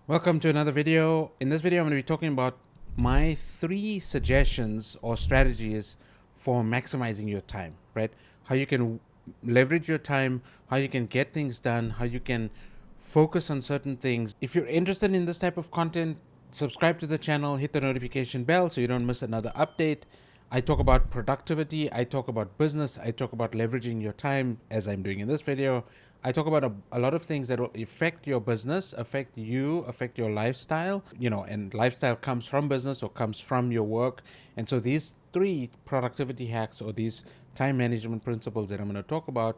Welcome to another video. In this video, I'm going to be talking about my 3 suggestions or strategies for maximizing your time, right? How you can leverage your time, how you can get things done, how you can focus on certain things. If you're interested in this type of content, subscribe to the channel, hit the notification bell so you don't miss another update. I talk about productivity, I talk about business, I talk about leveraging your time as I'm doing in this video. I talk about a lot of things that will affect your business, affect you, affect your lifestyle, and lifestyle comes from business or comes from your work. And so these 3 productivity hacks or these time management principles that I'm going to talk about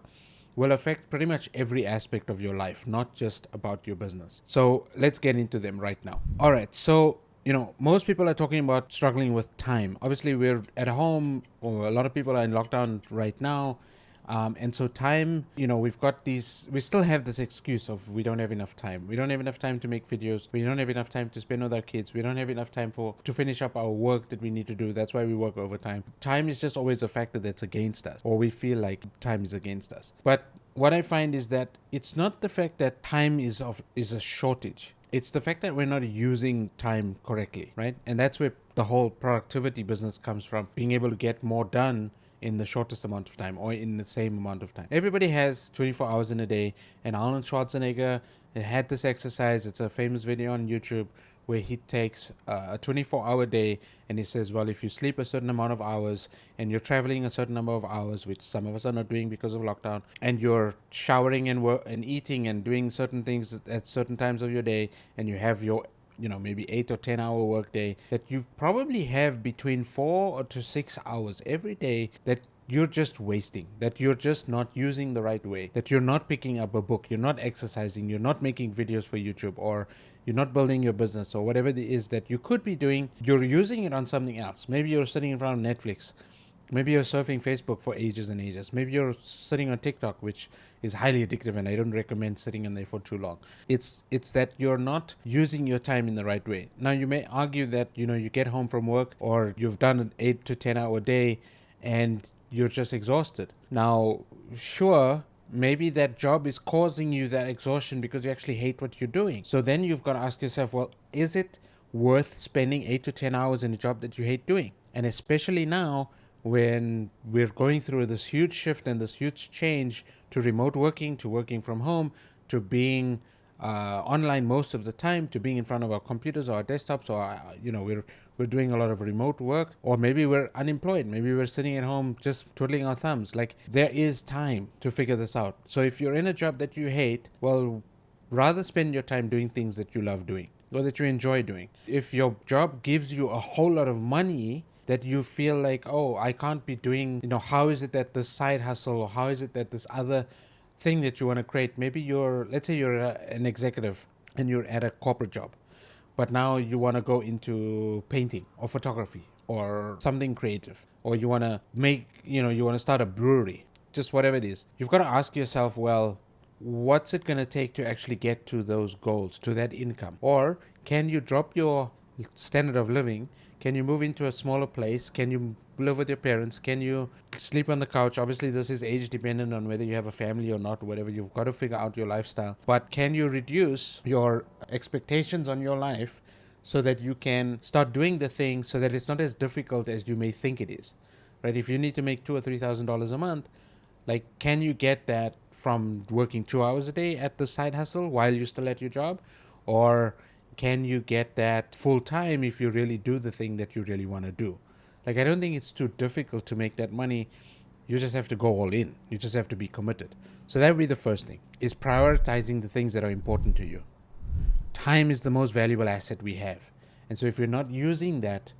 will affect pretty much every aspect of your life, not just about your business. So let's get into them right now. All right. So most people are talking about struggling with time. Obviously, we're at home, or a lot of people are in lockdown right now. And so time, we still have this excuse of we don't have enough time. We don't have enough time to make videos. We don't have enough time to spend with our kids. We don't have enough time to finish up our work that we need to do. That's why we work overtime. Time is just always a factor that's against us, or we feel like time is against us. But what I find is that it's not the fact that time is a shortage. It's the fact that we're not using time correctly, right? And that's where the whole productivity business comes from, being able to get more done in the shortest amount of time or in the same amount of time. Everybody has 24 hours in a day, and Arnold Schwarzenegger had this exercise. It's a famous video on YouTube where he takes a 24-hour day and he says, well, if you sleep a certain amount of hours and you're traveling a certain number of hours, which some of us are not doing because of lockdown, and you're showering and eating and doing certain things at certain times of your day, and you have your maybe 8 or 10 hour work day, that you probably have between 4 to 6 hours every day that you're just wasting, that you're just not using the right way, that you're not picking up a book, you're not exercising, you're not making videos for YouTube, or you're not building your business, or whatever it is that you could be doing. You're using it on something else. Maybe you're sitting in front of Netflix. Maybe you're surfing Facebook for ages and ages. Maybe you're sitting on TikTok, which is highly addictive, and I don't recommend sitting in there for too long. It's that you're not using your time in the right way. Now, you may argue that you get home from work, or you've done an 8 to 10 hour day, and you're just exhausted. Now, sure, maybe that job is causing you that exhaustion because you actually hate what you're doing. So then you've got to ask yourself, well, is it worth spending 8 to 10 hours in a job that you hate doing? And especially now, when we're going through this huge shift and this huge change to remote working, to working from home, to being online most of the time, to being in front of our computers or our desktops, or we're doing a lot of remote work, or maybe we're unemployed, maybe we're sitting at home just twiddling our thumbs. Like, there is time to figure this out. So if you're in a job that you hate, well, rather spend your time doing things that you love doing or that you enjoy doing. If your job gives you a whole lot of money that you feel like, oh, I can't be doing, how is it that this side hustle, or how is it that this other thing that you want to create, maybe let's say you're an executive and you're at a corporate job, but now you want to go into painting or photography or something creative, or you want to you want to start a brewery, just whatever it is. You've got to ask yourself, well, what's it going to take to actually get to those goals, to that income? Or can you drop your standard of living? Can you move into a smaller place? Can you live with your parents? Can you sleep on the couch? Obviously, this is age dependent on whether you have a family or not, whatever. You've got to figure out your lifestyle. But can you reduce your expectations on your life so that you can start doing the thing so that it's not as difficult as you may think it is, right? If you need to make $2,000 or $3,000 a month, like, can you get that from working 2 hours a day at the side hustle while you're still at your job? Or can you get that full time if you really do the thing that you really want to do? Like, I don't think it's too difficult to make that money. You just have to go all in. You just have to be committed. So that would be the first thing, is prioritizing the things that are important to you. Time is the most valuable asset we have. And so if you're not using that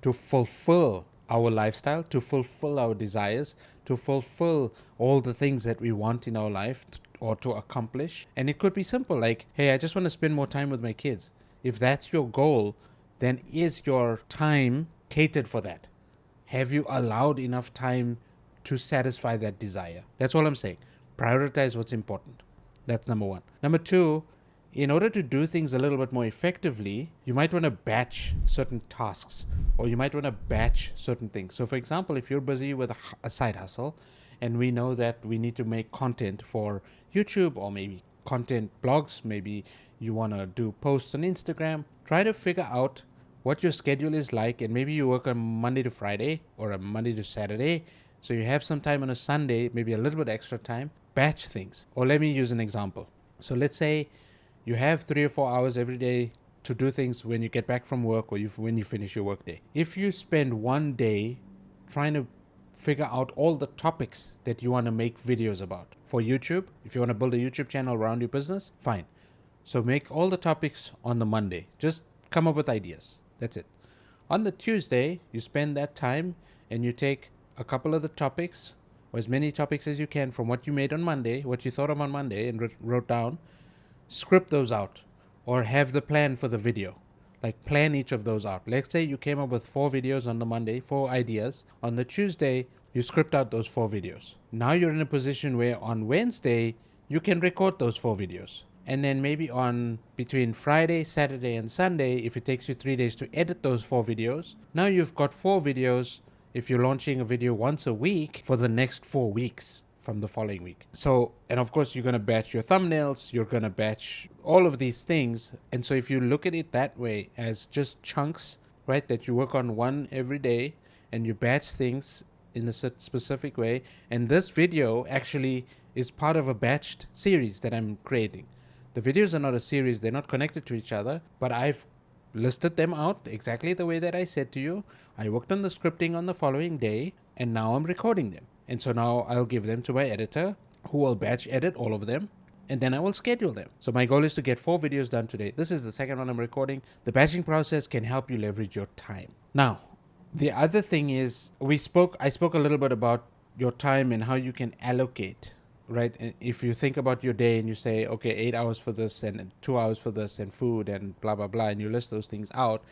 to fulfill our lifestyle, to fulfill our desires, to fulfill all the things that we want in our life, or to accomplish. And it could be simple, like, hey, I just want to spend more time with my kids. If that's your goal, then is your time catered for that? Have you allowed enough time to satisfy that desire? That's all I'm saying. Prioritize what's important. That's number one. Number two, in order to do things a little bit more effectively, you might want to batch certain tasks, or you might want to batch certain things. So for example, if you're busy with a side hustle, and we know that we need to make content for YouTube, or maybe content blogs, maybe you want to do posts on Instagram. Try to figure out what your schedule is like, and maybe you work on Monday to Friday or a Monday to Saturday, so you have some time on a Sunday, maybe a little bit extra time. Batch things. Or let me use an example. So let's say you have 3 or 4 hours every day to do things when you get back from work or when you finish your work day. If you spend one day trying to figure out all the topics that you want to make videos about for YouTube, if you want to build a YouTube channel around your business, fine. So make all the topics on the Monday. Just come up with ideas. That's it. On the Tuesday, you spend that time and you take a couple of the topics, or as many topics as you can from what you made on Monday, what you thought of on Monday and wrote down, script those out or have the plan for the video. Like plan each of those out. Let's say you came up with 4 videos on the Monday, 4 ideas. On the Tuesday, you script out those 4 videos. Now you're in a position where on Wednesday, you can record those 4 videos. And then maybe on between Friday, Saturday, and Sunday, if it takes you 3 days to edit those 4 videos, now you've got 4 videos if you're launching a video once a week for the next 4 weeks from the following week. So, and of course, you're going to batch your thumbnails, you're going to batch all of these things. And so if you look at it that way as just chunks, right, that you work on one every day and you batch things in a specific way. And this video actually is part of a batched series that I'm creating. The videos are not a series, they're not connected to each other, but I've listed them out exactly the way that I said to you. I worked on the scripting on the following day, and now I'm recording them. And so now I'll give them to my editor, who will batch edit all of them, and then I will schedule them. So my goal is to get 4 videos done today. This is the second one I'm recording. The batching process can help you leverage your time. Now, the other thing is, I spoke a little bit about your time and how you can allocate, right? If you think about your day and you say, okay, 8 hours for this and 2 hours for this and food and blah, blah, blah, and you list those things out,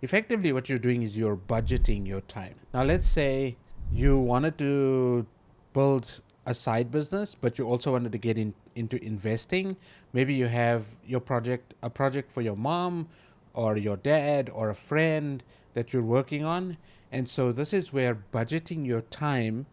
effectively what you're doing is you're budgeting your time. Now, let's say you wanted to build a side business, but you also wanted to get into investing. Maybe you have a project for your mom or your dad or a friend that you're working on. And so this is where budgeting your time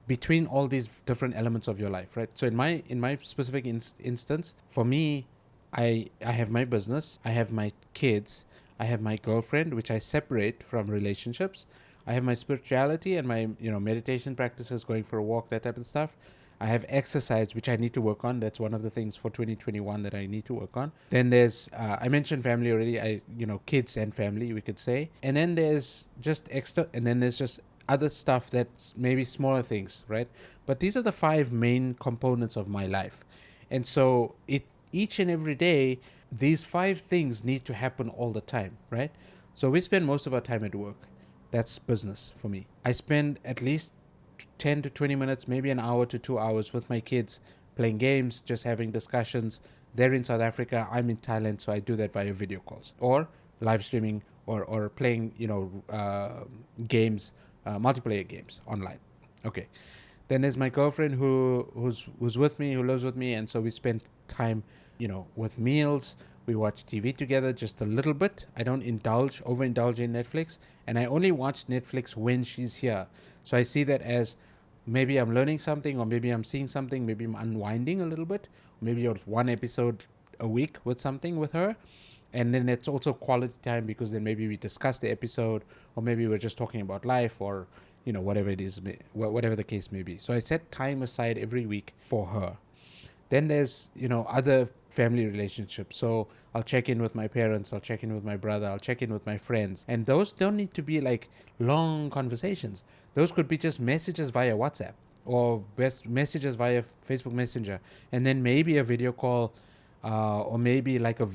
between all these different elements of your life, right? So in my specific instance, for me, I have my business, I have my kids, I have my girlfriend, which I separate from relationships. I have my spirituality and my meditation practices, going for a walk, that type of stuff. I have exercise, which I need to work on. That's one of the things for 2021 that I need to work on. Then there's, I mentioned family already, kids and family, we could say. And then there's just other stuff that's maybe smaller things, right? But these are the 5 main components of my life. And so each and every day, these 5 things need to happen all the time, right? So we spend most of our time at work. That's business for me. I spend at least 10 to 20 minutes, maybe an hour to 2 hours with my kids playing games, just having discussions. They're in South Africa, I'm in Thailand, so I do that via video calls or live streaming or playing, games, multiplayer games online. Okay. Then there's my girlfriend who's with me, who lives with me, and so we spend time, with meals. We watch TV together just a little bit. I don't overindulge in Netflix, and I only watch Netflix when she's here. So I see that as maybe I'm learning something, or maybe I'm seeing something, maybe I'm unwinding a little bit, maybe one episode a week with her. And then it's also quality time, because then maybe we discuss the episode, or maybe we're just talking about life, or whatever it is, whatever the case may be. So I set time aside every week for her. Then there's other family relationships. So I'll check in with my parents, I'll check in with my brother, I'll check in with my friends. And those don't need to be like long conversations. Those could be just messages via WhatsApp or messages via Facebook Messenger, and then maybe a video call, or maybe like a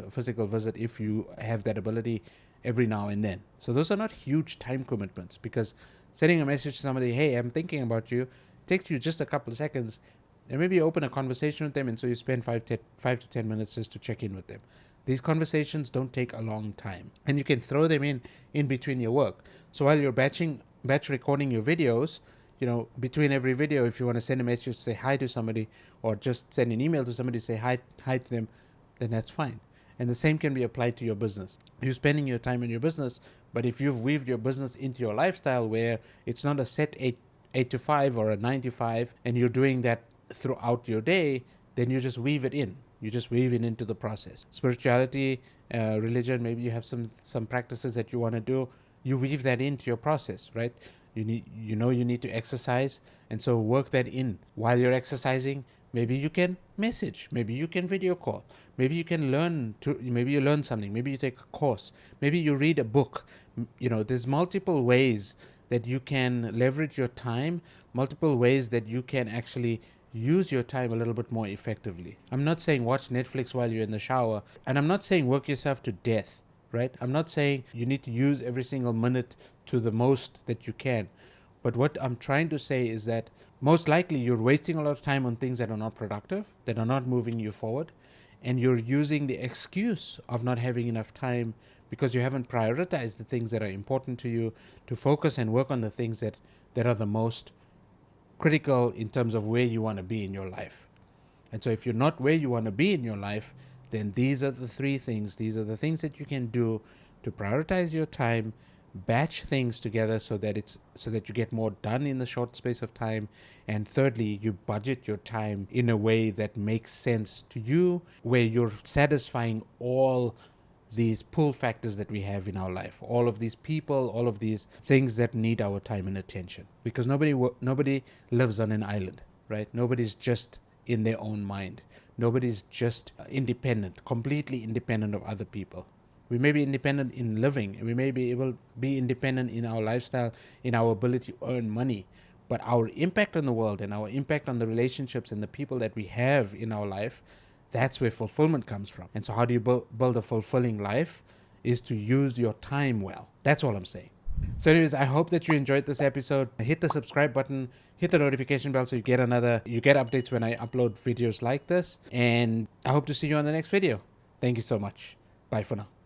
physical visit if you have that ability every now and then. So those are not huge time commitments, because sending a message to somebody, hey, I'm thinking about you, takes you just a couple of seconds, and maybe you open a conversation with them, and so you spend 5 to 10 minutes just to check in with them. These conversations don't take a long time, and you can throw them in between your work. So while you're batch recording your videos, between every video, if you want to send a message to say hi to somebody, or just send an email to somebody to say hi to them, then that's fine. And the same can be applied to your business. You're spending your time in your business, but if you've weaved your business into your lifestyle where it's not a set 8 to 5 or a 9 to 5, and you're doing that throughout your day, then you just weave it in. You just weave it into the process. Spirituality, religion, maybe you have some practices that you want to do. You weave that into your process, right? You need to exercise, and so work that in while you're exercising. Maybe you can message, maybe you can video call, maybe you can maybe you learn something, maybe you take a course, maybe you read a book. There's multiple ways that you can leverage your time, multiple ways that you can actually use your time a little bit more effectively. I'm not saying watch Netflix while you're in the shower, and I'm not saying work yourself to death, right? I'm not saying you need to use every single minute to the most that you can. But what I'm trying to say is that most likely you're wasting a lot of time on things that are not productive, that are not moving you forward, and you're using the excuse of not having enough time because you haven't prioritized the things that are important to you to focus and work on the things that are the most critical in terms of where you want to be in your life. And so if you're not where you want to be in your life, then these are the three things. These are the things that you can do to prioritize your time, batch things together so that you get more done in the short space of time. And thirdly, you budget your time in a way that makes sense to you, where you're satisfying all these pull factors that we have in our life, all of these people, all of these things that need our time and attention, because nobody lives on an island, right? Nobody's just in their own mind. Nobody's just independent, completely independent of other people. We may be independent in living, and we may be able to be independent in our lifestyle, in our ability to earn money, but our impact on the world and our impact on the relationships and the people that we have in our life, that's where fulfillment comes from. And so how do you build a fulfilling life? Is to use your time well. That's all I'm saying. So anyways, I hope that you enjoyed this episode. Hit the subscribe button, hit the notification bell so you get updates when I upload videos like this. And I hope to see you on the next video. Thank you so much. Bye for now.